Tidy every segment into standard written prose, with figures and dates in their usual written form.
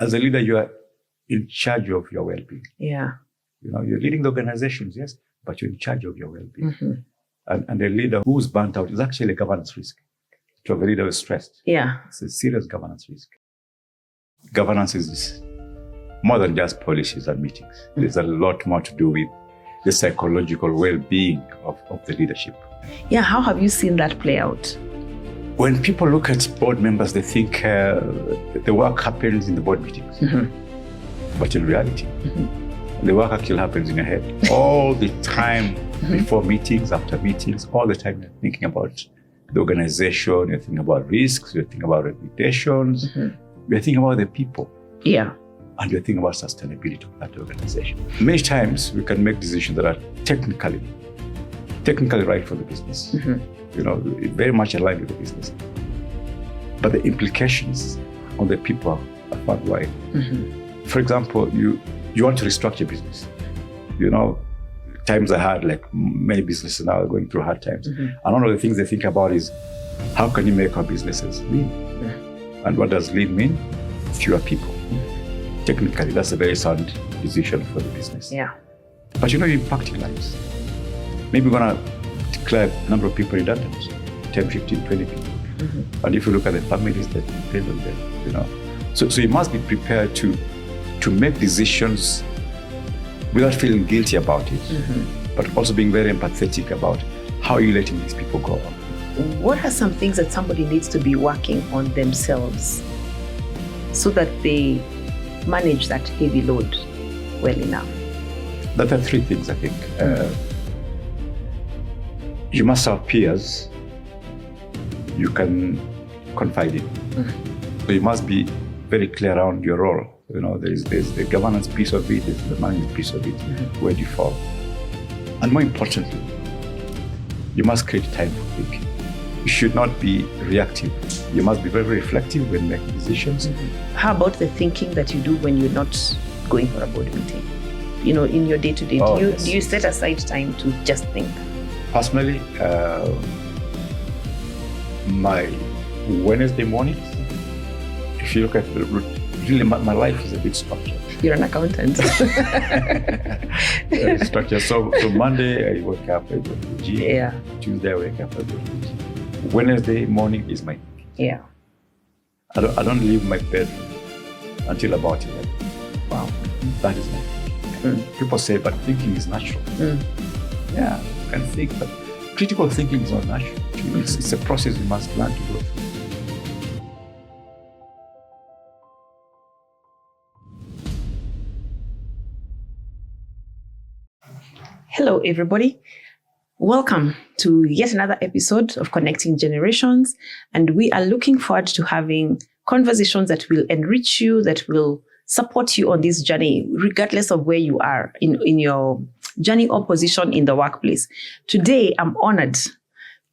as a leader, you are in charge of your well-being. Yeah. You're leading the organizations, yes, but you're in charge of your well-being. And a leader who's burnt out is actually a governance risk. To have a leader who's stressed, it's a serious governance risk. Governance is more than just policies and meetings. There's a lot more to do with the psychological well-being of the leadership. Yeah, how have you seen that play out? When people look at board members, they think the work happens in the board meetings. But in reality, the work actually happens in your head. All the time, before meetings, after meetings, all the time you're thinking about the organization, you're thinking about risks, you're thinking about reputations, you're thinking about the people. Yeah. And you're thinking about sustainability of that organization. Many times we can make decisions that are technically right for the business. Very much aligned with the business. But the implications on the people are far wide. For example, you want to restructure business. Times are hard, like many businesses now are going through hard times. And one of the things they think about is, how can you make our businesses lean? And what does lean mean? Fewer people. Technically, that's a very sound decision for the business. Yeah. But you're impacting lives. Maybe we're going to declare a number of people redundant, 10, 15, 20 people. And if you look at the families that depend on them, So you must be prepared to make decisions without feeling guilty about it, but also being very empathetic about how you're letting these people go. What are some things that somebody needs to be working on themselves so that they manage that heavy load well enough? There are three things, I think. You must have peers you can confide in. So you must be very clear around your role. There's the governance piece of it, there's the management piece of it, where do you fall? And more importantly, you must create time for thinking. You should not be reactive. You must be very, very reflective when making decisions. How about the thinking that you do when you're not going for a board meeting? In your day-to-day, do you set aside time to just think? Personally, my Wednesday mornings, if you look at really my life is a bit structured. You're an accountant. Structured. So Monday, I wake up, I go to the gym. Yeah. Tuesday, I wake up, I go to the gym. Wednesday morning is my thinking. Yeah. I don't leave my bed until about 11. Wow. That is my thinking. People say, but thinking is natural. Yeah, you can think, but critical thinking is not natural. It's a process you must learn to go through. Hello, everybody. Welcome to yet another episode of Connecting Generations. And we are looking forward to having conversations that will enrich you, that will support you on this journey, regardless of where you are in your journey or position in the workplace. Today, I'm honored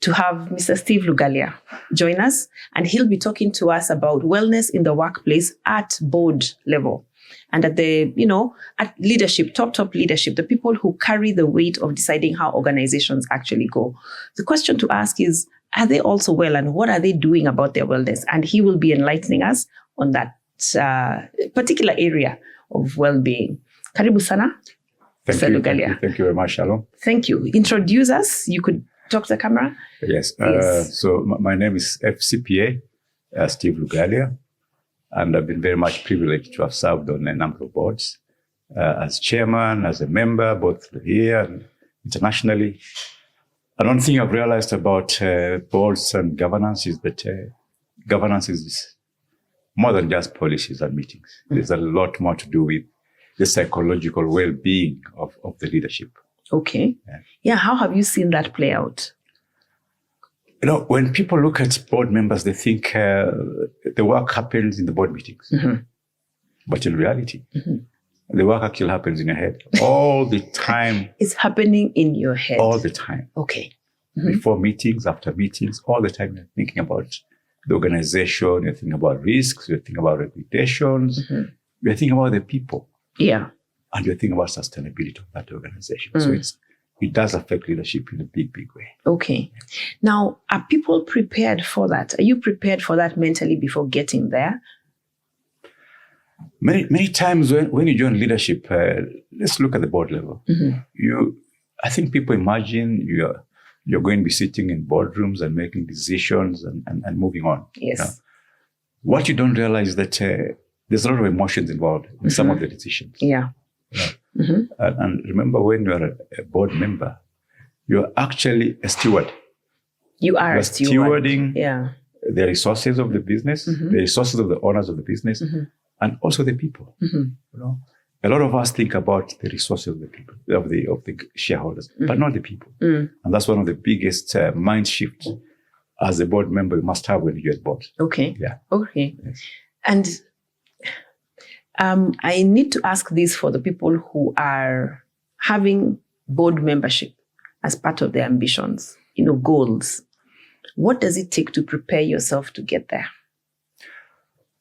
to have Mr. Steve Lugalia join us, and he'll be talking to us about wellness in the workplace at board level. And at at leadership, top leadership, the people who carry the weight of deciding how organizations actually go. The question to ask is, are they also well, and what are they doing about their wellness? And he will be enlightening us on that particular area of well-being. Karibu sana, Mr. Lugalia. Thank you very much, Shalom. Thank you. Introduce us. You could talk to the camera. Yes. So my name is FCPA Steve Lugalia. And I've been very much privileged to have served on a number of boards as chairman, as a member, both here and internationally. And one thing I've realized about boards and governance is that governance is more than just policies and meetings. There's a lot more to do with the psychological well-being of the leadership. Okay. Yeah. How have you seen that play out? When people look at board members, they think the work happens in the board meetings. But in reality, the work actually happens in your head all the time. It's happening in your head. All the time. Okay. Before meetings, after meetings, all the time you're thinking about the organization, you're thinking about risks, you're thinking about reputations, you're thinking about the people. Yeah. And you're thinking about sustainability of that organization. So it does affect leadership in a big, big way. Okay. Now, are people prepared for that? Are you prepared for that mentally before getting there? Many times when you join leadership, let's look at the board level. I think people imagine you're going to be sitting in boardrooms and making decisions and moving on. Yes. You know? What you don't realize is that there's a lot of emotions involved in some of the decisions. Yeah. And remember, when you're a board member, you're actually a steward. You are a steward. Stewarding the resources of the business, the resources of the owners of the business, and also the people. You know, a lot of us think about the resources of the people, of the shareholders, but not the people. And that's one of the biggest mind shifts as a board member you must have when you get board. Okay. Yeah. Okay. Yes. And I need to ask this for the people who are having board membership as part of their ambitions, goals. What does it take to prepare yourself to get there?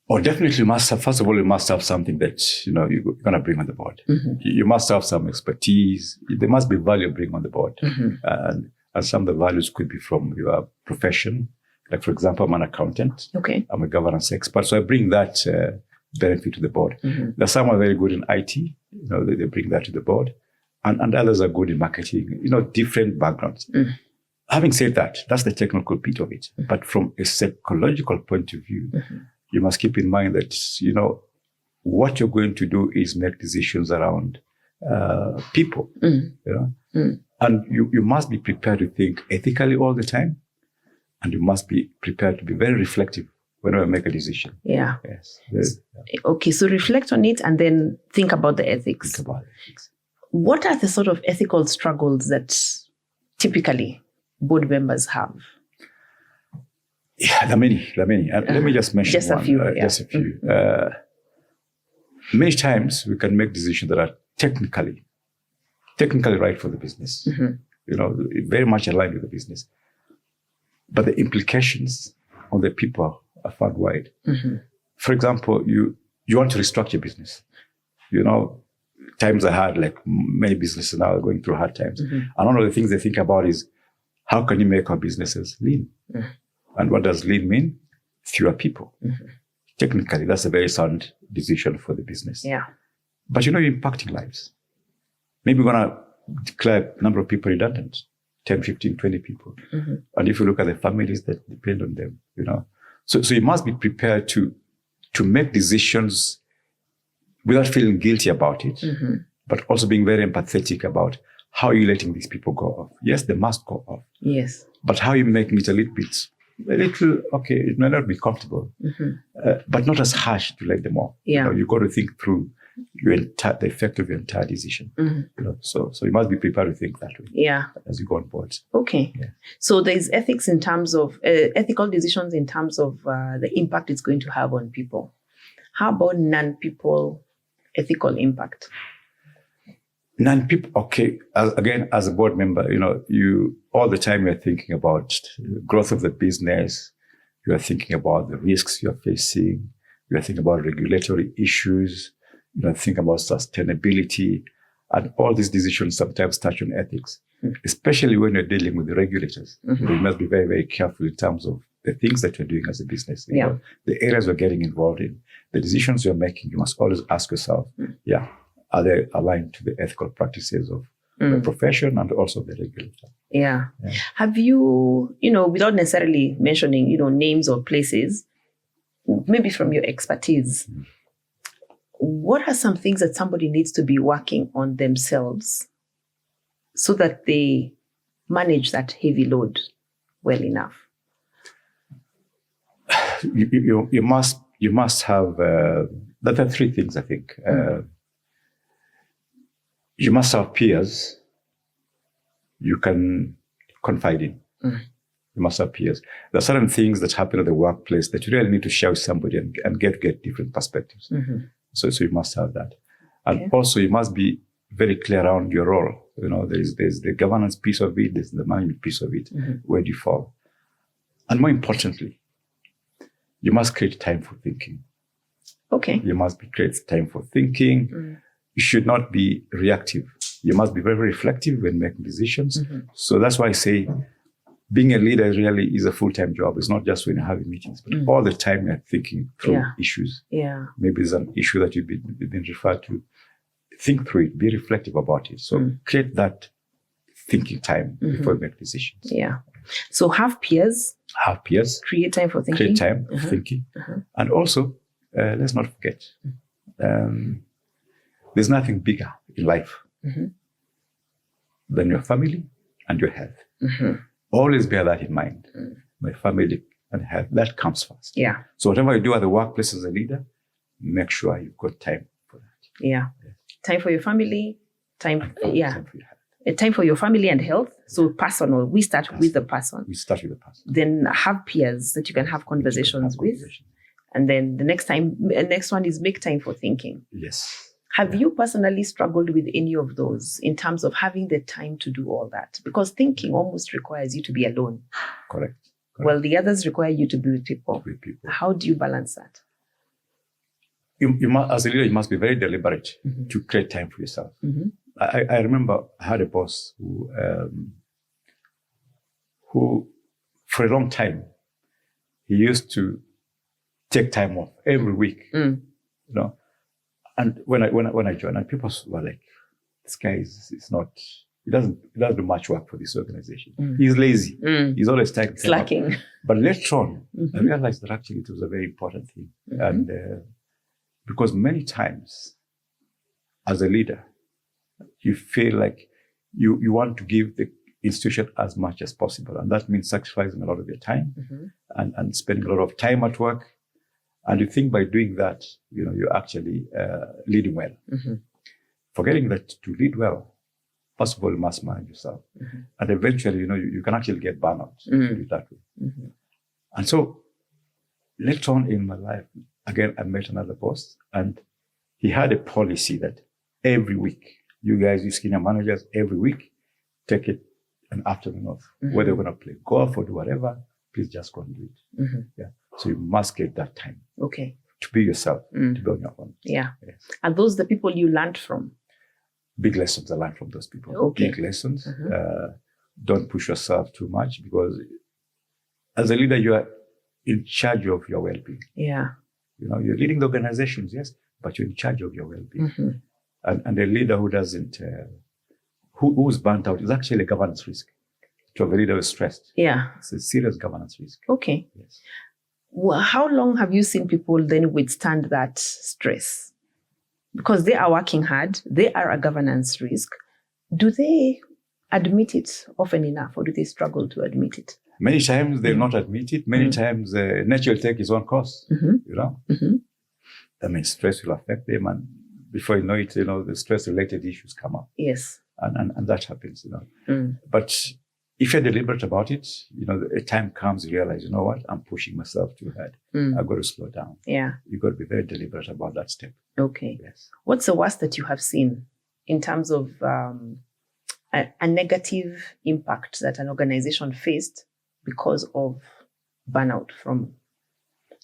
Oh, definitely you must have, first of all, you must have something that, you're going to bring on the board. You must have some expertise. There must be value bring on the board. And some of the values could be from your profession. Like, for example, I'm an accountant. Okay. I'm a governance expert. So I bring that benefit to the board. There's some are very good in IT. They bring that to the board. And others are good in marketing, different backgrounds. Having said that, that's the technical bit of it. But from a psychological point of view, you must keep in mind that, what you're going to do is make decisions around people, And you must be prepared to think ethically all the time. And you must be prepared to be very reflective whenever you make a decision. Yeah. Yes. Okay, so reflect on it and then think about the ethics. Think about ethics. What are the sort of ethical struggles that typically board members have? Yeah, there are many. And let me just mention just one. A few. Just a few. Many times we can make decisions that are technically right for the business. Very much aligned with the business. But the implications on the people are far wide. For example, you want to restructure your business. Times are hard, like many businesses now are going through hard times. And one of the things they think about is, how can you make our businesses lean? And what does lean mean? Fewer people. Technically, that's a very sound decision for the business. Yeah. But you're impacting lives. Maybe we're going to declare a number of people redundant, 10, 15, 20 people. And if you look at the families that depend on them, So you must be prepared to make decisions without feeling guilty about it, but also being very empathetic about how you're letting these people go off. Yes, they must go off. Yes. But how you make it a little, okay, it may not be comfortable, but not as harsh to let them off. Yeah. You've got to think through the effect of your entire decision. So you must be prepared to think that way. Yeah. As you go on board. Okay. Yeah. So there's ethics in terms of ethical decisions in terms of the impact it's going to have on people. How about non-people ethical impact? Non-people, okay. Again, as a board member, you all the time you're thinking about growth of the business. You are thinking about the risks you're facing. You are thinking about regulatory issues. Think about sustainability. And all these decisions sometimes touch on ethics, especially when you're dealing with the regulators. You must be very, very careful in terms of the things that you're doing as a business. The areas you're getting involved in, the decisions you're making, you must always ask yourself, are they aligned to the ethical practices of the profession and also the regulator? Yeah. Have you, without necessarily mentioning, names or places, maybe from your expertise, what are some things that somebody needs to be working on themselves so that they manage that heavy load well enough? You must have, there are three things, I think. You must have peers you can confide in. You must have peers. There are certain things that happen at the workplace that you really need to share with somebody and get different perspectives. So you must have that. And also you must be very clear around your role. There's the governance piece of it, there's the management piece of it, where do you fall? And more importantly, you must create time for thinking. Okay. You must create time for thinking. You should not be reactive. You must be very, very reflective when making decisions. So that's why I say being a leader really is a full-time job. It's not just when you're having meetings, but all the time you're thinking through issues. Yeah. Maybe it's an issue that you've been referred to. Think through it. Be reflective about it. So create that thinking time before you make decisions. Yeah. So have peers. Have peers. Create time for thinking. Create time for thinking. And also, let's not forget, there's nothing bigger in life than your family and your health. Always bear that in mind. My family and health, that comes first. Yeah. So whatever you do at the workplace as a leader, make sure you've got time for that. Yeah. Time for your family, time for your health. Time for your family and health. So personal. We start with the person. Then have peers that you can have conversations with. And then the next one is make time for thinking. Yes. Have you personally struggled with any of those in terms of having the time to do all that? Because thinking almost requires you to be alone. Correct. Well, the others require you to be with people. How do you balance that? You must, as a leader, you must be very deliberate to create time for yourself. I remember I had a boss who for a long time, he used to take time off every week, you know. And when I joined, and people were like, "This guy is not. He doesn't do much work for this organization. He's lazy. He's always slacking." But later on, I realized that actually it was a very important thing, and because many times, as a leader, you feel like you want to give the institution as much as possible, and that means sacrificing a lot of your time and spending a lot of time at work. And you think by doing that, you're actually leading well. Forgetting that to lead well, first of all, you must manage yourself. And eventually, you can actually get burnout if you do it that way. And so later on in my life, again, I met another boss, and he had a policy that every week, you guys, you senior managers, every week, take an afternoon off. Whether you're going to play golf or do whatever, please just go and do it. Yeah. So you must get that time. Okay. To be yourself, to be on your own. Yeah. Yes. Are those the people you learned from? Big lessons I learned from those people. Okay. Big lessons. Don't push yourself too much, because as a leader, you are in charge of your well-being. Yeah. You're leading the organizations, yes, but you're in charge of your well-being. And a leader who doesn't, who's burnt out is actually a governance risk. To have a leader who is stressed. Yeah. It's a serious governance risk. Okay. Yes. Well, how long have you seen people then withstand that stress? Because they are working hard, they are a governance risk. Do they admit it often enough, or do they struggle to admit it? Many times they'll not admit it. Many times nature will take its own course. I mean, stress will affect them, and before you know it, the stress-related issues come up. Yes. And that happens, But if you're deliberate about it, a time comes, you realize, you know what, I'm pushing myself too hard. I've got to slow down. Yeah. You've got to be very deliberate about that step. Okay. Yes. What's the worst that you have seen in terms of a negative impact that an organization faced because of burnout from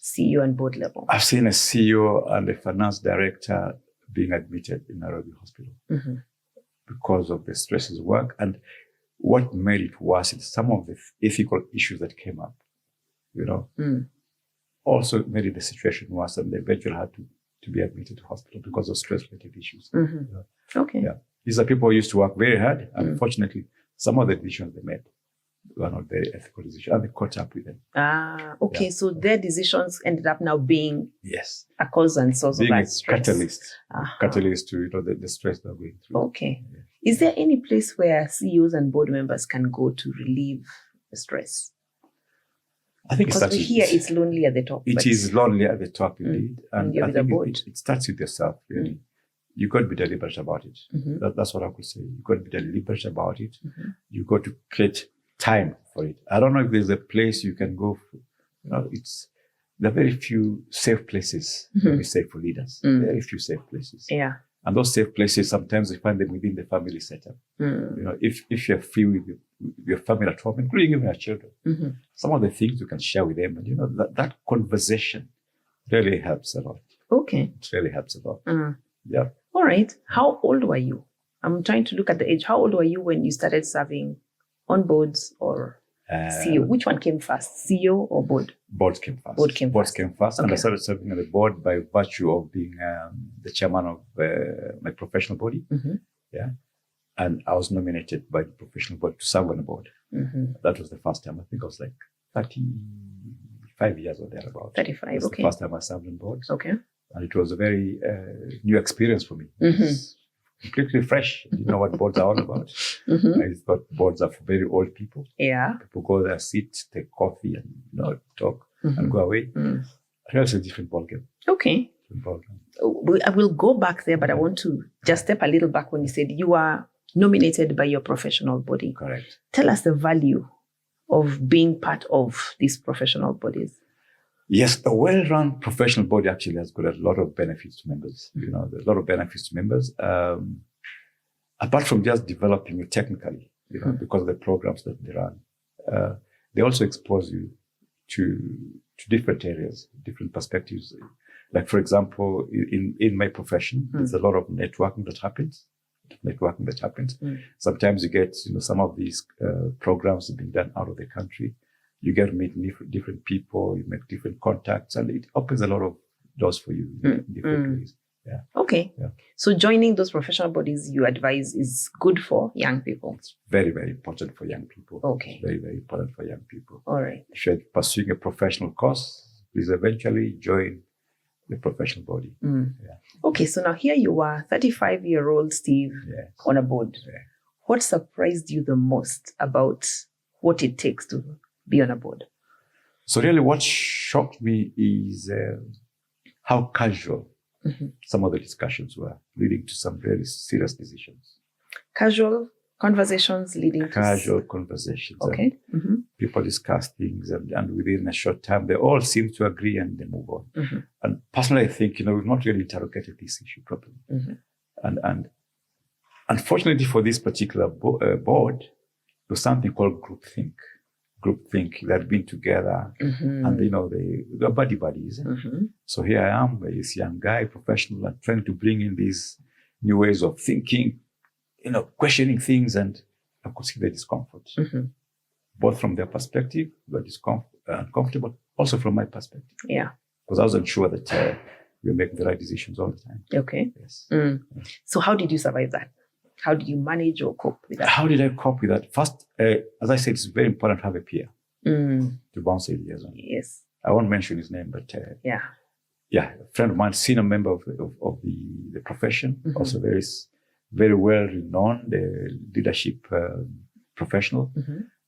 CEO and board level? I've seen a CEO and a finance director being admitted in Nairobi Hospital because of the stresses of work. And what made it worse is some of the ethical issues that came up, also made the situation worse, and they eventually had to be admitted to hospital because of stress-related issues. Okay. Yeah. These are people who used to work very hard. Unfortunately, some of the decisions they made were not very ethical decisions, and they caught up with them. Okay. Yeah. So their decisions ended up now being a cause and source being of that stress. Catalyst to the stress they're going through. Okay. Yeah. Is there any place where CEOs and board members can go to relieve the stress? I think because we hear it's lonely at the top. It is lonely at the top, indeed. And I think it starts with yourself, really. You've got to be deliberate about it. That's what I could say. You've got to be deliberate about it. You've got to create time for it. I don't know if there's a place you can go for. There are very few safe places to be safe for leaders. Very few safe places. Yeah. And those safe places, sometimes you find them within the family setup. If you're free with your family at home, including even your children, some of the things you can share with them, and that conversation really helps a lot. Okay. It really helps a lot. Yeah. All right. How old were you? I'm trying to look at the age. How old were you when you started serving on boards or CEO. Which one came first, CEO or board? Boards came first. Board came first. And Okay. I started serving on the board by virtue of being the chairman of my professional body. Mhm. Yeah. And I was nominated by the professional board to serve on the board. Mhm. That was the first time. I think I was like 35 years or thereabouts. 35, That's okay. the first time I served on boards. Okay. And it was a very new experience for me. Mhm. It's completely fresh. You know what boards are all about. Mhm. I thought boards are for very old people. Yeah. People go there, sit, take coffee, and talk and Mhm. go away. Mm. I think it's a different ballgame. Okay. I will go back there, but I want to just step a little back when you said you are nominated by your professional body. Correct. Tell us the value of being part of these professional bodies. Yes, a well-run professional body actually has got a lot of benefits to members. You know, there's a lot of benefits to members. Apart from just developing you technically, because of the programs that they run, they also expose you to different areas, different perspectives. Like, for example, in my profession, there's a lot of networking that happens. Sometimes you get, some of these programs being done out of the country. You get to meet different people, you make different contacts, and it opens a lot of doors for you in different ways. Yeah. Okay. Yeah. So joining those professional bodies you advise is good for young people. It's very, very important for young people. Okay. It's very, very important for young people. All right. If you're pursuing a professional course, please eventually join the professional body. Mm. Yeah. Okay, so now here you are, 35-year-old Steve Yes. on a board. Yeah. What surprised you the most about what it takes to be on a board? So really what shocked me is how casual some of the discussions were, leading to some very serious decisions. Casual conversations leading to... Casual conversations. Okay. And people discuss things and within a short time, they all seem to agree and they move on. And personally, I think, we've not really interrogated this issue properly. And unfortunately for this particular board, there's something called groupthink. They had been together and, they're buddies. So here I am, this young guy, professional, and trying to bring in these new ways of thinking, questioning things, and I could see the discomfort, both from their perspective, the uncomfortable, also from my perspective. Yeah. Because I wasn't sure that we were making the right decisions all the time. Okay. Yes. So how did you survive that? How did you manage or cope with that? How did I cope with that? First, as I said, it's very important to have a peer to bounce ideas on. Yes. I won't mention his name, but yeah, a friend of mine, senior member of the profession, also very well renowned, leadership professional.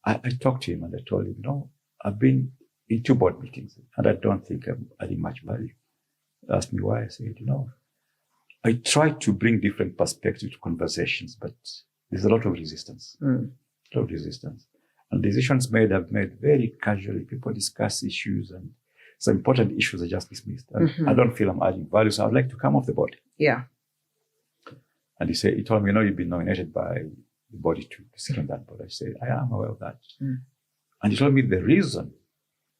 I talked to him and I told him, I've been in 2 board meetings and I don't think I'm adding much value. He asked me why. I said, I try to bring different perspectives to conversations, but there's a lot of resistance. And decisions have made very casually. People discuss issues and some important issues are just dismissed. And I don't feel I'm adding value, so I'd like to come off the board. Yeah. And he told me, you've been nominated by the body to sit on that board. I said, I am aware of that. And he told me the reason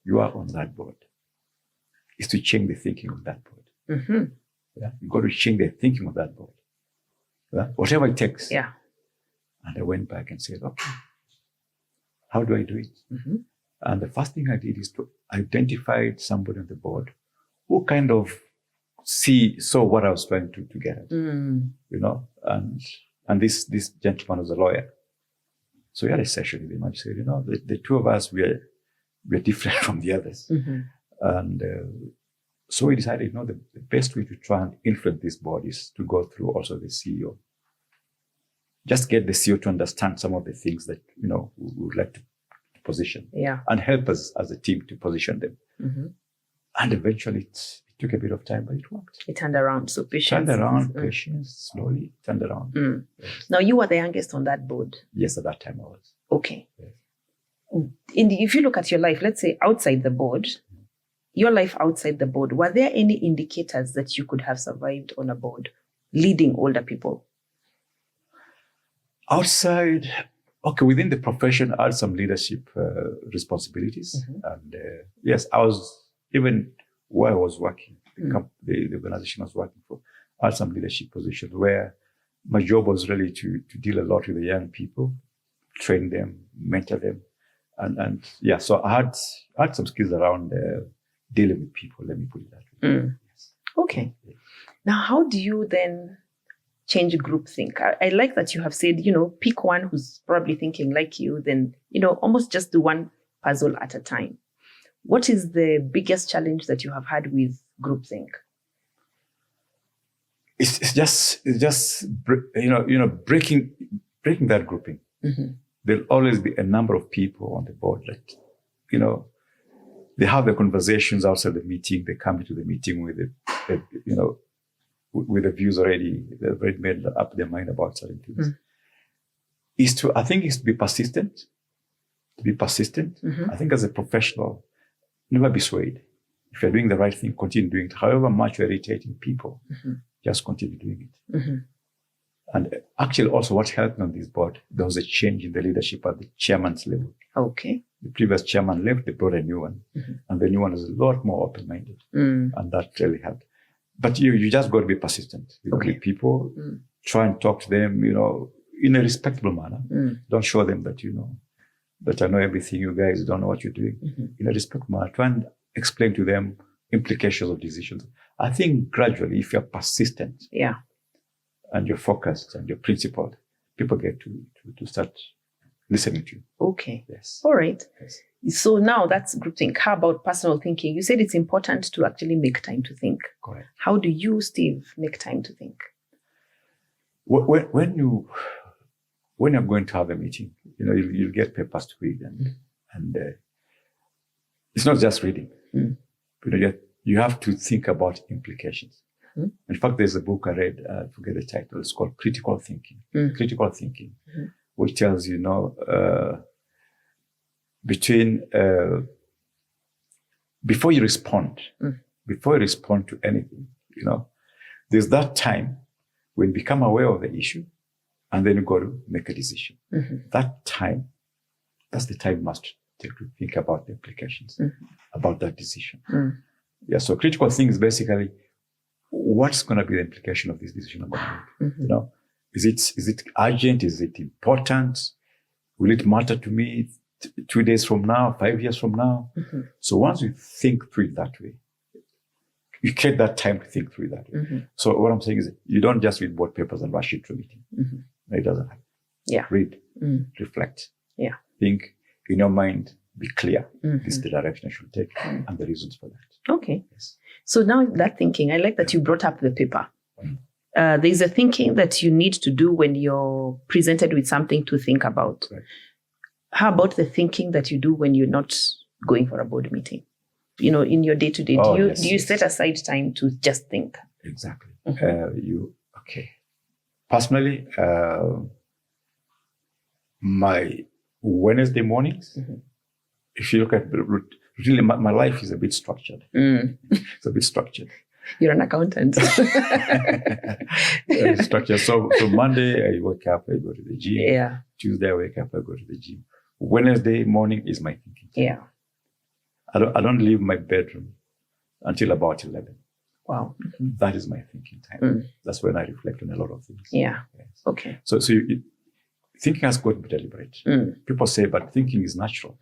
you are on that board is to change the thinking of that board. Yeah, you've got to change the thinking of that board. Yeah? Whatever it takes. Yeah. And I went back and said, okay, how do I do it? And the first thing I did is to identify somebody on the board who kind of saw what I was trying to get at, and this gentleman was a lawyer. So we had a session with him and he said, the 2 of us, we're different from the others. And so we decided, the best way to try and influence this board is to go through also the CEO. Just get the CEO to understand some of the things that, we would like to position. Yeah. And help us as a team to position them. And eventually it took a bit of time, but it worked. It turned around. So patience. Patience, slowly turned around. Yes. Now you were the youngest on that board. Yes, at that time I was. Okay. Yes. If you look at your life, let's say outside the board, your life outside the board, were there any indicators that you could have survived on a board leading older people? Outside, within the profession, I had some leadership responsibilities. And yes, I was, even where I was working, the organization I was working for, I had some leadership positions where my job was really to deal a lot with the young people, train them, mentor them, And yeah, so I had some skills around dealing with people. Let me put it that way. Yes. Okay. Now, how do you then change groupthink? I like that you have said, pick one who's probably thinking like you, then, almost just do one puzzle at a time. What is the biggest challenge that you have had with groupthink? It's just breaking that grouping. There'll always be a number of people on the board that, they have their conversations outside the meeting. They come into the meeting with with the views already. They've already made up their mind about certain things. I think it's to be persistent. To be persistent. I think as a professional, never be swayed. If you're doing the right thing, continue doing it. However much you're irritating people, just continue doing it. And actually also what helped me on this board, there was a change in the leadership at the chairman's level. Okay. The previous chairman left, they brought a new one. And the new one is a lot more open-minded. And that really helped. But you just got to be persistent with people. Try and talk to them, in a respectable manner. Don't show them that that I know everything. You guys don't know what you're doing. In a respectful manner, try and explain to them implications of decisions. I think gradually, if you're persistent, and you're focused and you're principled, people get to start listening to you. Okay. Yes. All right. Yes. So now that's groupthink. How about personal thinking? You said it's important to actually make time to think. Correct. How do you, Steve, make time to think? When you're going to have a meeting, you'll get papers to read, and it's not just reading. You have to think about implications. In fact, there's a book I read, I forget the title, it's called Critical Thinking. Critical Thinking, which tells before you respond to anything, there's that time when you become aware of the issue, and then you got to make a decision. That time, that's the time you must take to think about the implications about that decision. Yeah, so critical thinking is basically, what's going to be the implication of this decision I'm going to make? Is it urgent? Is it important? Will it matter to me 2 days from now, 5 years from now? So once you think through it that way, you get that time to think through it that way. So what I'm saying is, you don't just read board papers and rush into a meeting. It doesn't happen. Read, reflect, think in your mind, be clear. This is the direction I should take and the reasons for that. Okay. Yes. So now that thinking, I like that you brought up the paper. There's a thinking that you need to do when you're presented with something to think about. Right. How about the thinking that you do when you're not going for a board meeting? In your day-to-day, do you set aside time to just think? Exactly. Personally, my Wednesday mornings, if you look at really, my life is a bit structured. It's a bit structured. You're an accountant. Structured. So Monday, I wake up, I go to the gym. Yeah. Tuesday, I wake up, I go to the gym. Wednesday morning is my thinking time. Yeah. I don't leave my bedroom until about 11. Wow. That is my thinking time. That's when I reflect on a lot of things. Yeah. Yes. Okay. So thinking has got to be deliberate. People say, but thinking is natural.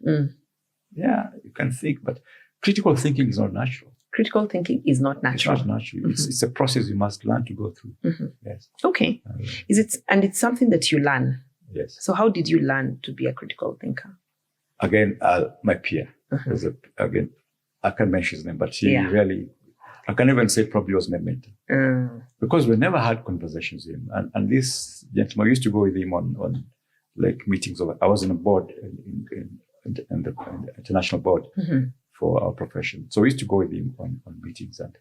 Yeah, you can think, but critical thinking is not natural. Critical thinking is not natural. It's not natural. It's a process you must learn to go through. Yes. Okay. It's something that you learn. Yes. So how did you learn to be a critical thinker? Again, my peer. Again, I can't mention his name, but he really, I can even say probably was my mentor. Because we never had conversations with him. And this gentleman, I used to go with him on like meetings. I was in a board in the international board for our profession. So we used to go with him on meetings. And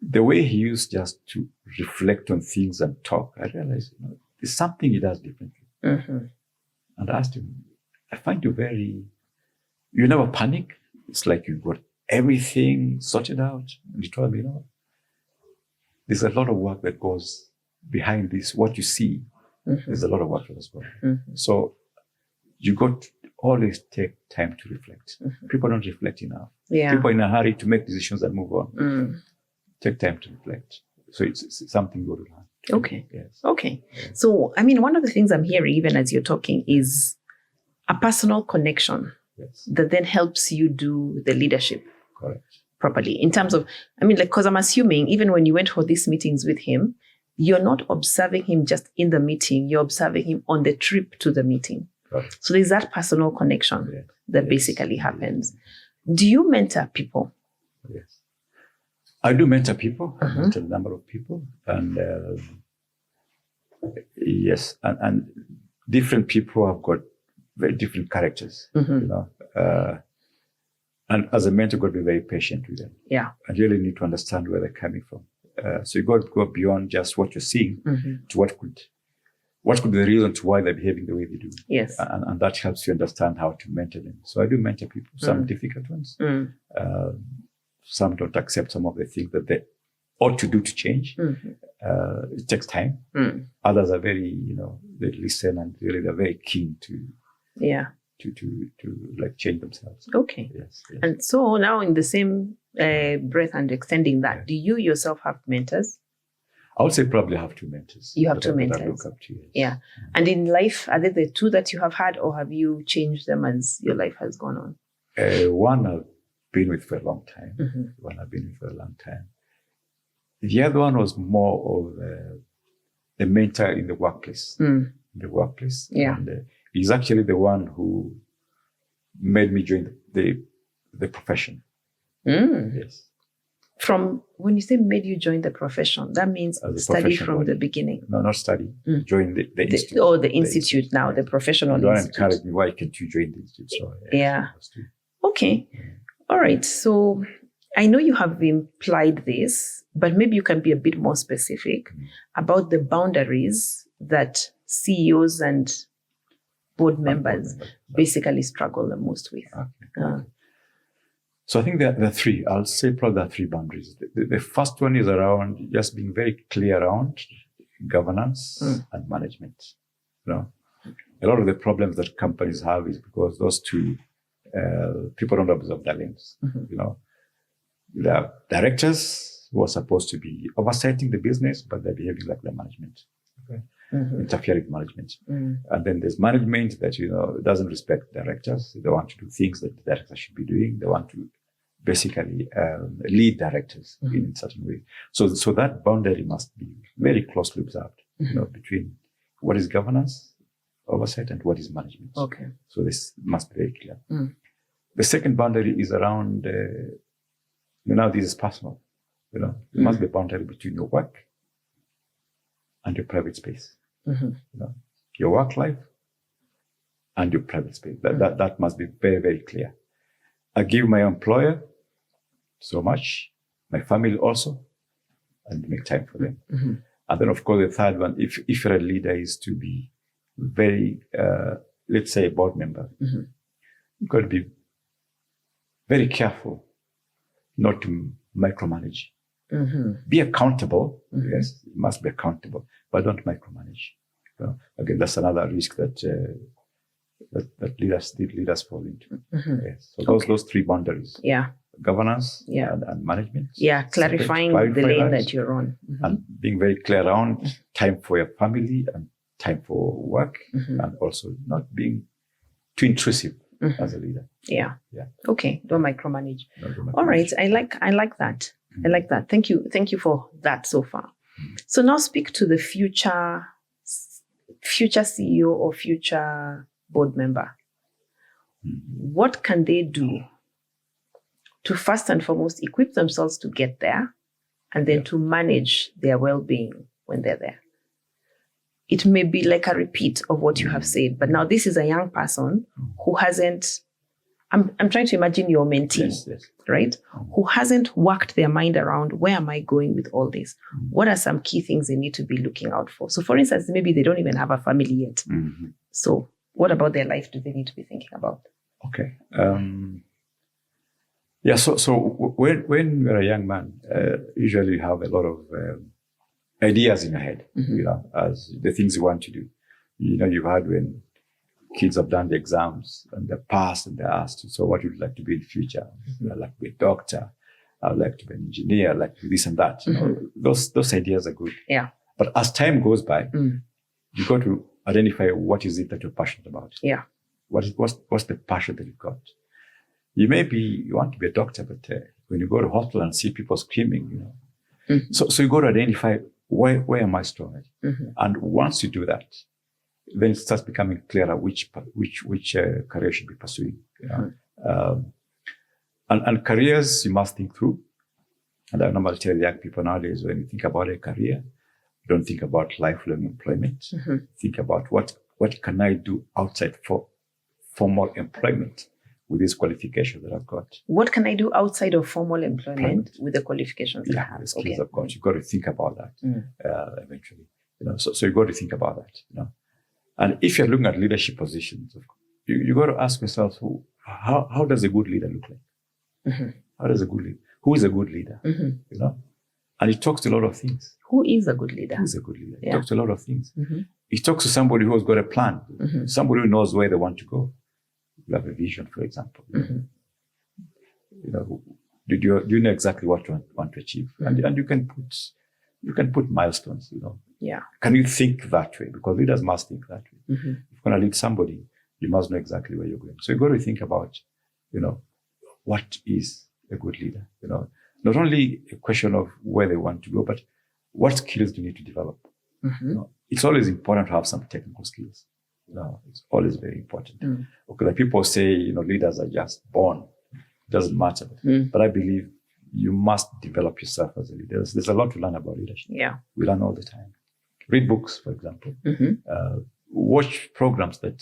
the way he used just to reflect on things and talk, I realized there's something he does differently. And I asked him, I find you never panic. It's like you've got everything sorted out. And he told me, there's a lot of work that goes behind this. What you see, there's a lot of work that goes on. So you got to always take time to reflect. People don't reflect enough. People are in a hurry to make decisions and move on. Take time to reflect. So it's something you got to learn. Okay. Yes. Okay. So, one of the things I'm hearing, even as you're talking, is a personal connection that then helps you do the leadership properly. In terms of, because I'm assuming even when you went for these meetings with him, you're not observing him just in the meeting, you're observing him on the trip to the meeting. So there's that personal connection that basically happens. Do you mentor people? Yes. I do mentor people. I mentor a number of people. And yes, and different people have got very different characters, and as a mentor, you've got to be very patient with them. Yeah. And you really need to understand where they're coming from. So you got to go beyond just what you're seeing to what could be the reason to why they're behaving the way they do. Yes. And that helps you understand how to mentor them. So I do mentor people, some difficult ones. Some don't accept some of the things that they ought to do to change. It takes time. Others are very, they listen and really they're very keen to like change themselves. Okay. Yes. And so now in the same breath and extending that, do you yourself have mentors? I would say probably have two mentors. You have two mentors. That I look up to, yes. Yeah. And in life, are they the two that you have had, or have you changed them as your life has gone on? One I've been with for a long time. The other one was more of a mentor in the workplace. Yeah. And he's actually the one who made me join the profession. Yes. From when you say made you join the profession, that means study from the beginning. No, not study. Join the institute. The institute now, the professional don't institute. Encourage me. Why can't you join the institute? So, Okay. All right. So I know you have implied this, but maybe you can be a bit more specific about the boundaries that CEOs and board members basically struggle the most with. Okay. So I think there are three. I'll say probably there are three boundaries. The first one is around just being very clear around governance and management. A lot of the problems that companies have is because those two people don't observe their lanes. There are directors who are supposed to be oversighting the business, but they're behaving like the management. Okay. Interfering with management. And then there's management that, doesn't respect directors. They want to do things that the directors should be doing. They want to basically lead directors in a certain way. So that boundary must be very closely observed, between what is governance, oversight, and what is management. Okay. So this must be very clear. The second boundary is around, this is personal. There must be a boundary between your work and your private space. Your work life and your private space. That must be very, very clear. I give my employer so much, my family also, and make time for them. And then, of course, the third one, if you're a leader, is to be very, let's say, a board member. You've got to be very careful not to micromanage. Be accountable. Yes, you must be accountable, but don't micromanage. Again, that's another risk that leaders fall into. Yes. So those three boundaries. Yeah. Governance and management. Yeah, clarifying the lane that you're on. And being very clear around time for your family and time for work, and also not being too intrusive as a leader. Yeah. Okay. Don't micromanage. All right. I like that. I like that. Thank you for that so far. So now speak to the future CEO or future board member. What can they do to first and foremost equip themselves to get there, and then to manage their well-being when they're there? It may be like a repeat of what you have said, but now this is a young person who hasn't, I'm trying to imagine your mentee, right? Who hasn't worked their mind around, where am I going with all this? What are some key things they need to be looking out for? So for instance, maybe they don't even have a family yet. So what about their life do they need to be thinking about? Okay. So when you're a young man, usually you have a lot of ideas in your head, as the things you want to do. You've had when kids have done the exams and they're passed and they're asked, so what would you like to be in the future? I'd like to be a doctor. I'd like to be an engineer. I'd like to do this and that. Those ideas are good. Yeah. But as time goes by, you've got to identify what is it that you're passionate about. Yeah. What's the passion that you've got? You want to be a doctor, but when you go to hospital and see people screaming, so you got to identify where am I strong at? And once you do that, then it starts becoming clearer which career should be pursuing. And careers you must think through. And I normally tell young people nowadays, when you think about a career, don't think about lifelong employment. Think about what can I do outside for formal employment with these qualifications that I've got. What can I do outside of formal employment with the qualifications I have? The skills I've got. You've got to think about that eventually. So you've got to think about that. And if you're looking at leadership positions, you got to ask yourself, how does a good leader look like? How does a good leader? Who is a good leader? And it talks to a lot of things. Who is a good leader? Who's a good leader? It talks to a lot of things. It talks to somebody who has got a plan, somebody who knows where they want to go. You have a vision, for example. Do you know exactly what you want to achieve? And you can put milestones. Can you think that way? Because leaders must think that way. If you're going to lead somebody, you must know exactly where you're going. So you've got to think about, what is a good leader? Not only a question of where they want to go, but what skills do you need to develop? It's always important to have some technical skills. It's always very important. Okay, like people say, leaders are just born. It doesn't matter. But I believe you must develop yourself as a leader. There's a lot to learn about leadership. We learn all the time. Read books, for example. Watch programs that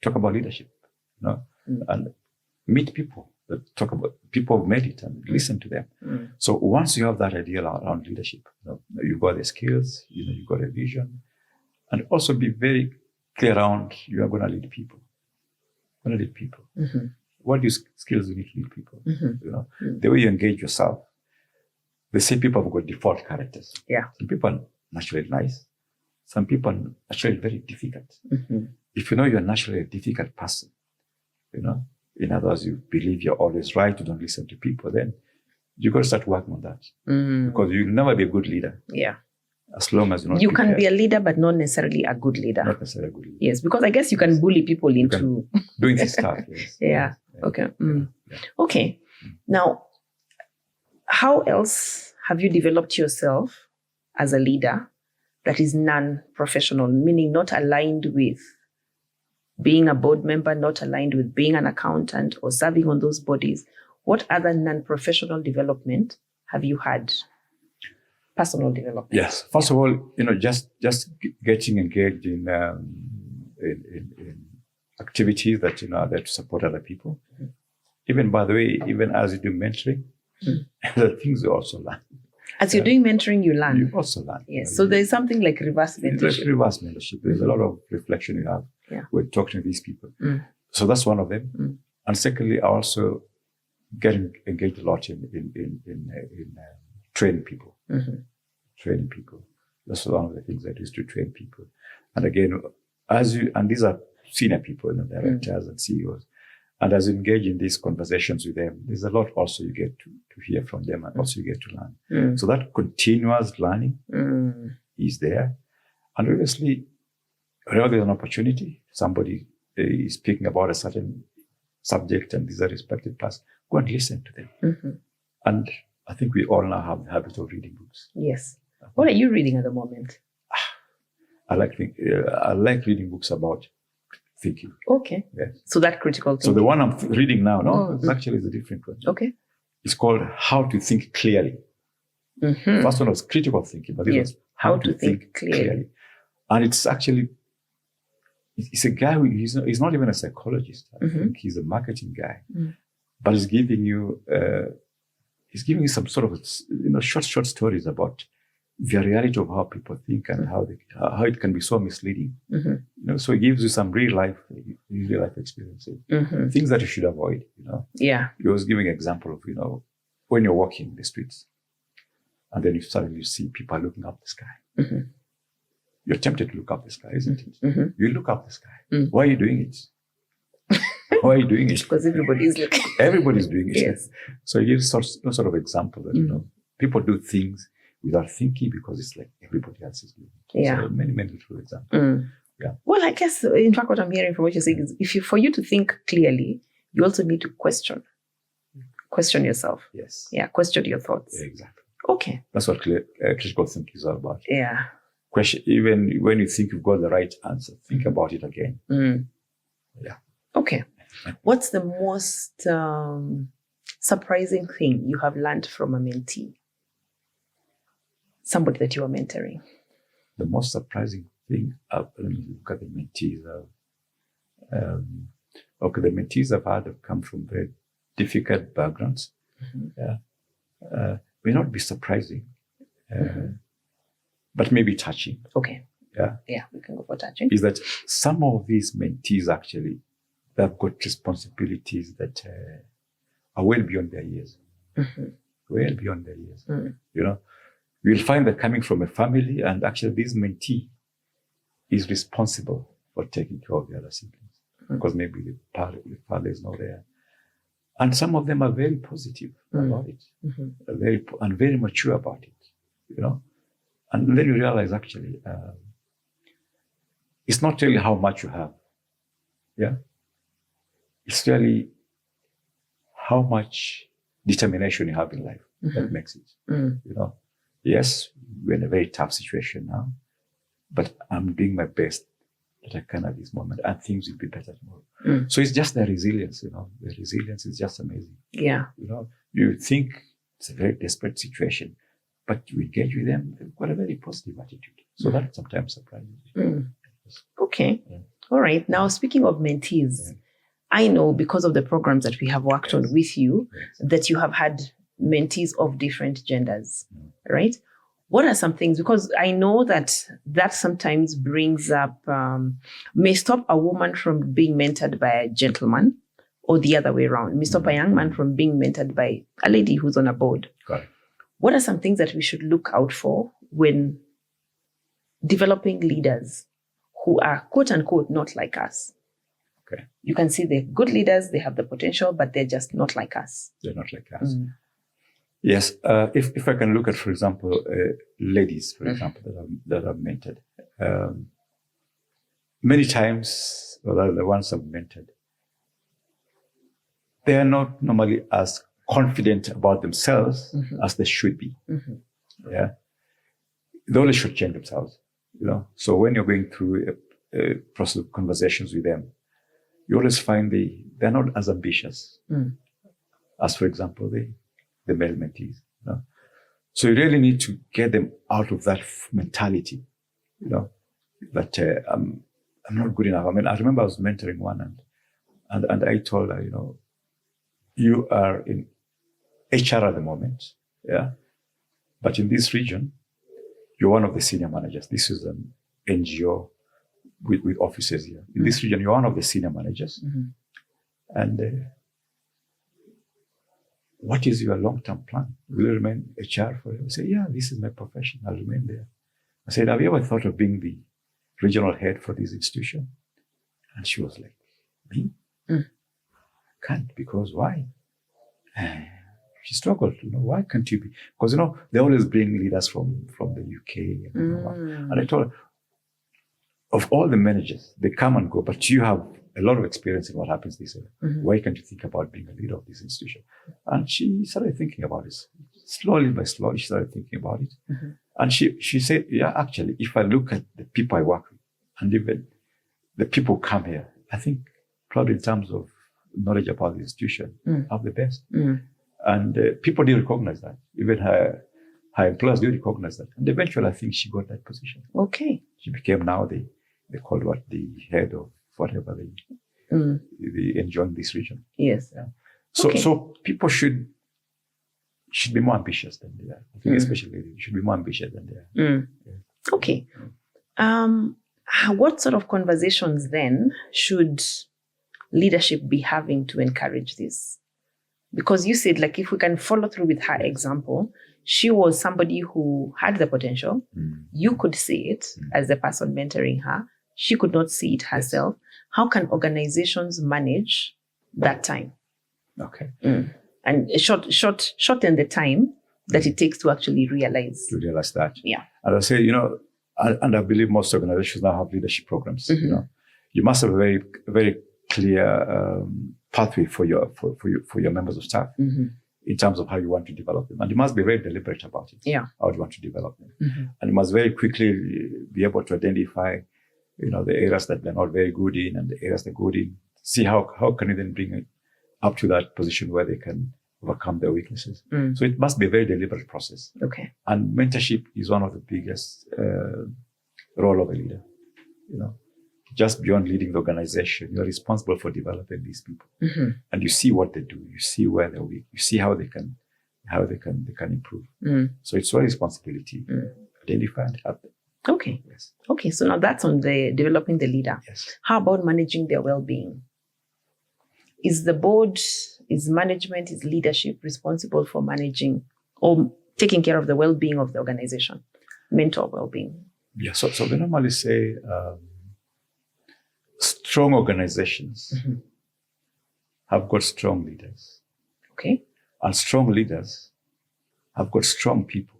talk about leadership. And meet people that talk about people who've made it and listen to them. So once you have that idea around leadership, you've got the skills, you've got a vision, and also be very clear around you are going to lead people. What skills do you need to lead people? The way you engage yourself. They say people have got default characters. Some people are naturally nice. Some people are naturally very difficult. If you know you're naturally a difficult person, in other words, you believe you're always right, you don't listen to people, then you got to start working on that. Because you'll never be a good leader. As long as you're not can be a leader, but not necessarily a good leader. Not necessarily a good leader. Yes, because I guess you can bully people into doing this stuff. Yes. Okay. Okay. Now, how else have you developed yourself as a leader that is non-professional, meaning not aligned with being a board member, not aligned with being an accountant or serving on those bodies? What other non-professional development have you had? Personal development. Yes. First of all, just getting engaged in activities that are there to support other people. Even, by the way, even as you do mentoring, the things you also learn. As you're doing mentoring, you learn. You also learn. Yes. So there's something like reverse mentorship. There's reverse mentorship. There's a lot of reflection you have. We're talking to these people. So that's one of them. And secondly, I also get engaged a lot in training people. Training people. That's one of the things I do, is to train people. And again, these are senior people, directors and CEOs. And as you engage in these conversations with them, there's a lot also you get to hear from them, and also you get to learn. So that continuous learning is there. And obviously, whenever there's an opportunity, somebody is speaking about a certain subject and these are respected person, go and listen to them. And I think we all now have the habit of reading books. Yes. What are you reading at the moment? I like reading books about thinking. Okay. Yes. So that critical thinking. So the one I'm reading now, actually is a different one. Okay. It's called How to Think Clearly. First one was critical thinking, but this was How to Think Clearly. And it's actually, it's a guy he's not even a psychologist. I think he's a marketing guy, but he's giving you some sort of short stories about the reality of how people think and how it can be so misleading. So he gives you some real life experiences, things that you should avoid. He was giving an example of when you're walking the streets, and then you suddenly see people looking up the sky. You're tempted to look up the sky, isn't it? You look up the sky. Why are you doing it? Why are you doing it? Because everybody's looking. Everybody's doing it. Yes. So he gives sort of example that people do things without thinking because it's like everybody else is doing it. So many little examples. Yeah. Well, I guess, in fact, what I'm hearing from what you're saying is for you to think clearly, you also need to question yourself. Yes. Yeah, question your thoughts. Exactly. Okay. That's what critical thinking is all about. Yeah. Question, even when you think you've got the right answer, think about it again. Yeah. Okay. What's the most surprising thing you have learned from a mentee? Somebody that you are mentoring. The most surprising thing, let me look at the mentees. The mentees I've had have come from very difficult backgrounds. May not be surprising, but maybe touching. Okay. Yeah, we can go for touching. Is that some of these mentees actually, they've got responsibilities that are well beyond their years. Well beyond their years. You know, you'll find that coming from a family, and actually this mentee is responsible for taking care of the other siblings because maybe the father is not there. And some of them are very positive about it, very mature about it, you know. And then you realize actually, it's not really how much you have, it's really how much determination you have in life that makes it. You know, yes, we're in a very tough situation now, but I'm doing my best that I can at this moment, and things will be better tomorrow. So it's just the resilience, you know. The resilience is just amazing. Yeah. You know, you think it's a very desperate situation, but you engage with them, they've got a very positive attitude. So that sometimes surprises you. Okay. All right. Now, speaking of mentees, I know because of the programs that we have worked on with you, that you have had mentees of different genders, right? What are some things, because I know that sometimes brings up, may stop a woman from being mentored by a gentleman, or the other way around, may stop a young man from being mentored by a lady who's on a board. Got it. What are some things that we should look out for when developing leaders who are quote unquote not like us? Okay. You can see they're good leaders, they have the potential, but they're just not like us. They're not like us. Yes. If I can look at, for example, ladies, for example, that I've mentored, many times, well, the ones I've mentored, they are not normally as confident about themselves as they should be. Yeah. They always should change themselves, you know. So when you're going through a process of conversations with them, you always find they're not as ambitious as, for example, the male mentees. You know? So you really need to get them out of that mentality, you know, that I'm not good enough. I mean, I remember I was mentoring one, and I told her, you know, you are in HR at the moment, but in this region, you're one of the senior managers. This is an NGO with offices here. In this region, you're one of the senior managers. And what is your long-term plan? Will you remain HR forever? I say, yeah, this is my profession. I'll remain there. I said, have you ever thought of being the regional head for this institution? And she was like, me? I can't, because why? She struggled, you know, why can't you be? Because, you know, they always bring leaders from the UK. And I told her, of all the managers, they come and go, but you have a lot of experience in what happens this way. Why can't you think about being a leader of this institution? And she started thinking about it. Slowly by slowly, she started thinking about it. And she said, yeah, actually, if I look at the people I work with, and even the people who come here, I think probably in terms of knowledge about the institution, have the best. And people did recognize that. Even her employers did recognize that. And eventually, I think she got that position. Okay. She became now they call the head of whatever they enjoy in this region. Yes. Yeah. So people should be more ambitious than they are. I think especially ladies should be more ambitious than they are. Yeah. Okay. What sort of conversations then should leadership be having to encourage this? Because you said, like, if we can follow through with her example, she was somebody who had the potential. You could see it as the person mentoring her. She could not see it herself. How can organizations manage that time? Okay. And shorten the time that it takes to actually realize. To realize that. Yeah. And I say, you know, And I believe most organizations now have leadership programs. You know, you must have a very, very clear pathway for your members of staff in terms of how you want to develop them, and you must be very deliberate about it. Yeah, how do you want to develop them, and you must very quickly be able to identify, you know, the areas that they're not very good in and the areas they're good in. See how can you then bring it up to that position where they can overcome their weaknesses. So it must be a very deliberate process. Okay. And mentorship is one of the biggest role of a leader. You know, just beyond leading the organization, you're responsible for developing these people, and you see what they do, you see where they're weak, you see how they can improve. So it's your responsibility to identify and help them. Okay. Yes. Okay. So now that's on the developing the leader. Yes. How about managing their well-being? Is the board, is management, is leadership responsible for managing or taking care of the well-being of the organization, mental well-being? Yeah. So we normally say strong organizations have got strong leaders. Okay. And strong leaders have got strong people.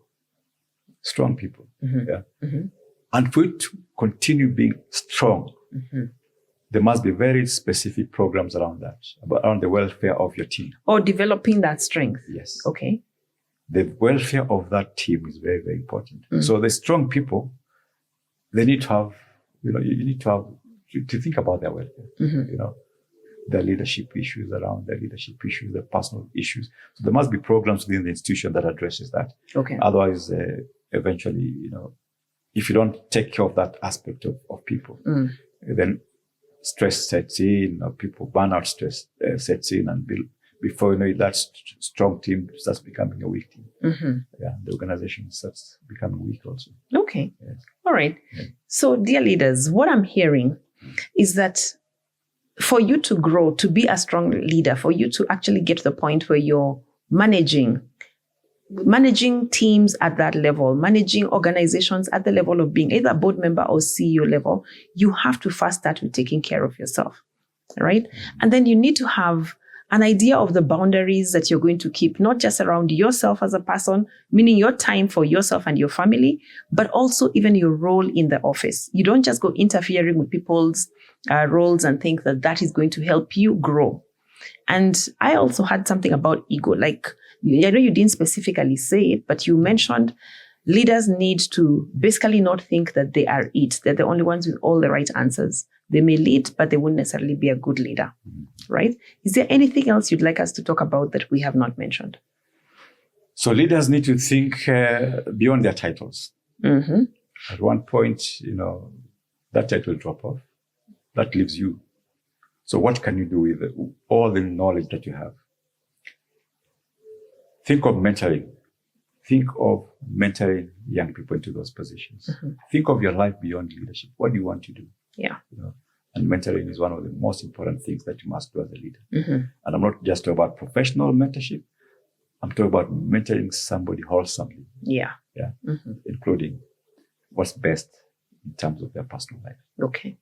Strong people. Yeah. And for it to continue being strong, there must be very specific programs around that, around the welfare of your team. Or developing that strength. Yes. Okay. The welfare of that team is very, very important. So the strong people, they need to have, you know, you need to have, to think about their welfare, you know, their leadership issues around their leadership issues, their personal issues. So there must be programs within the institution that addresses that. Okay. Otherwise, eventually, you know, if you don't take care of that aspect of people, then stress sets in, or people burnout stress sets in, and before you know it, that strong team starts becoming a weak team. Yeah, the organization starts becoming weak also. Okay. Yes. All right. Yeah. So, dear leaders, what I'm hearing is that for you to grow, to be a strong leader, for you to actually get to the point where you're managing teams at that level, managing organizations at the level of being either a board member or CEO level, you have to first start with taking care of yourself, right? And then you need to have an idea of the boundaries that you're going to keep, not just around yourself as a person, meaning your time for yourself and your family, but also even your role in the office. You don't just go interfering with people's roles and think that that is going to help you grow. And I also had something about ego, like, I know you didn't specifically say it, but you mentioned leaders need to basically not think that they are it. They're the only ones with all the right answers. They may lead, but they wouldn't necessarily be a good leader, right? Is there anything else you'd like us to talk about that we have not mentioned? So leaders need to think beyond their titles. At one point, you know, that title will drop off. That leaves you. So what can you do with all the knowledge that you have? Think of mentoring. Think of mentoring young people into those positions. Think of your life beyond leadership. What do you want to do? Yeah. You know, and mentoring is one of the most important things that you must do as a leader. And I'm not just talking about professional mentorship. I'm talking about mentoring somebody wholesomely. Yeah. Yeah. Including what's best in terms of their personal life. Okay.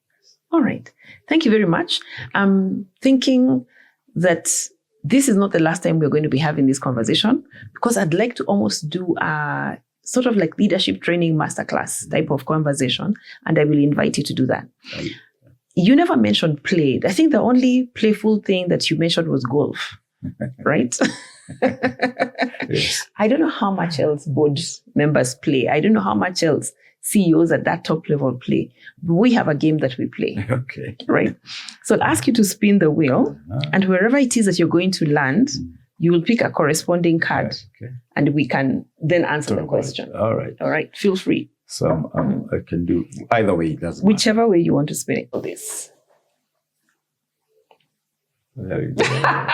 All right. Thank you very much. I'm thinking that this is not the last time we're going to be having this conversation, because I'd like to almost do a sort of like leadership training masterclass type of conversation, and I will invite you to do that. You never mentioned play. I think the only playful thing that you mentioned was golf, right? Yes. I don't know how much else board members play. I don't know how much else CEOs at that top level play. We have a game that we play. Okay. Right? So I'll ask you to spin the wheel, and wherever it is that you're going to land, you will pick a corresponding card, and we can then answer the question. All right. All right. Feel free. So I can do either way. It doesn't Whichever matter. way you want to spin it. This. There you go.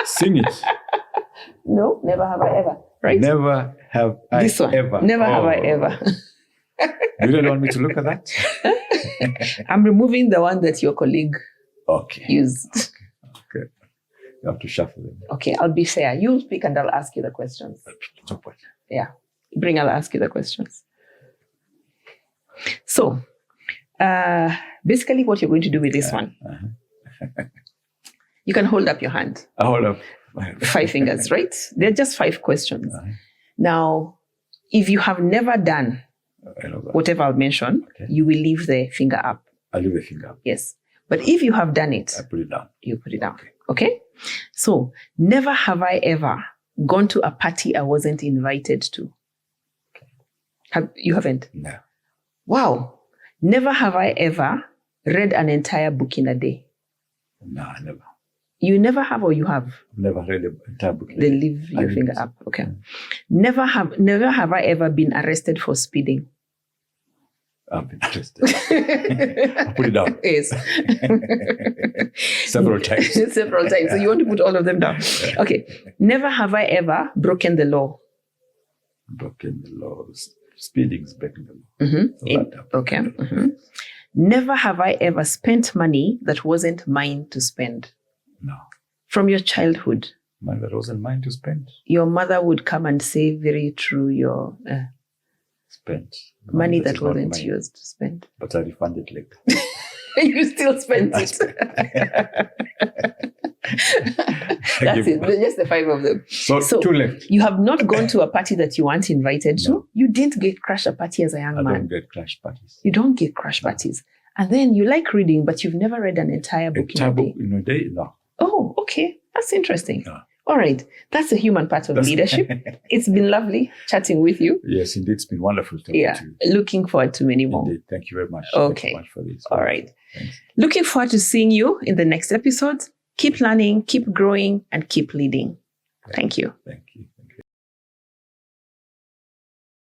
Sing it. No, never have I ever. Right? Never have I this one. ever. Never have I ever. You don't want me to look at that? I'm removing the one that your colleague used. Okay. You have to shuffle them. Okay, I'll be fair. You'll speak and I'll ask you the questions. Yeah. I'll ask you the questions. So, basically what you're going to do with this one, you can hold up your hand. I hold up. 5 fingers, right? They're just 5 questions. Now, if you have never done I know that. whatever I'll mention, Okay. you will leave the finger up. I'll leave the finger up. Yes. But if you have done it, I put it down. you put it down. Okay. Okay? So, never have I ever gone to a party I wasn't invited to. You haven't? No. Wow. Never have I ever read an entire book in a day. No, I never. You never have, or you have? I've never read the entire book. Then leave your finger up. Okay. Never have I ever been arrested for speeding. I've been arrested. I put it down. Yes. Several times. Several times. So you want to put all of them down. Okay. Never have I ever broken the law. Broken the laws. Speeding is breaking the law. Okay. Never have I ever spent money that wasn't mine to spend. No. From your childhood, Money that wasn't mine to spend. your mother would come and say, very true, your Spent. money that is not wasn't mine, yours to spend. But I refund it later. You still spent it. That's it. Just the 5 of them. So 2 left. You have not gone to a party that you weren't invited to. No. You didn't get crash a party as a young I man. don't get crash parties. You don't get crash parties. And then you like reading, but you've never read an entire book in a day. In a day? No. Oh, okay. That's interesting. No. All right. That's the human part of leadership. It's been lovely chatting with you. Yes, indeed. It's been wonderful talking Yeah. to you. Looking forward to many more. Indeed. Thank you very much. Okay. Thank you so much for this. All right. Thanks. Looking forward to seeing you in the next episode. Keep learning, keep growing, and keep leading. Thank you. Thank you.